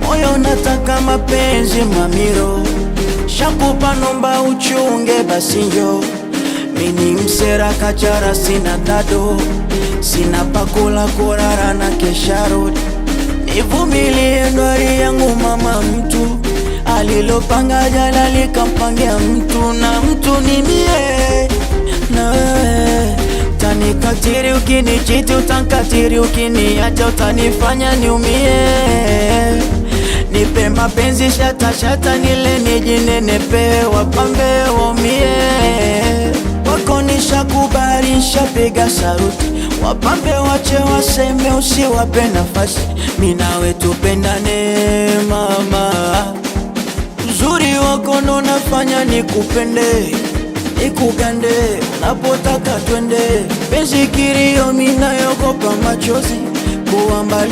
Moyo nataka mapenzi mamiro, shakupa nomba uchunge basi njo. Mini msera kachara sina dado, sina pakula kurara na kesha road. Nivumilie ndwari yangu mama mtu, alilopanga jala likampangia mtu, na mtu ni mie na wewe. Utanikatiri ukinichiti, utankatiri ukiniacha, utanifanya niumie. Nipe mapenzi shata shata nile nijinenepe, wapambe waumie. Wako nishakubali nishapiga saruti, wapambe wache waseme usiwape nafasi. Mimi nawe tupendane mama, uzuri wako ndo nafanya nikupende, nikugande unapotaka twende. Penzi kilio mimi nayogopa machozi kuwa mbali.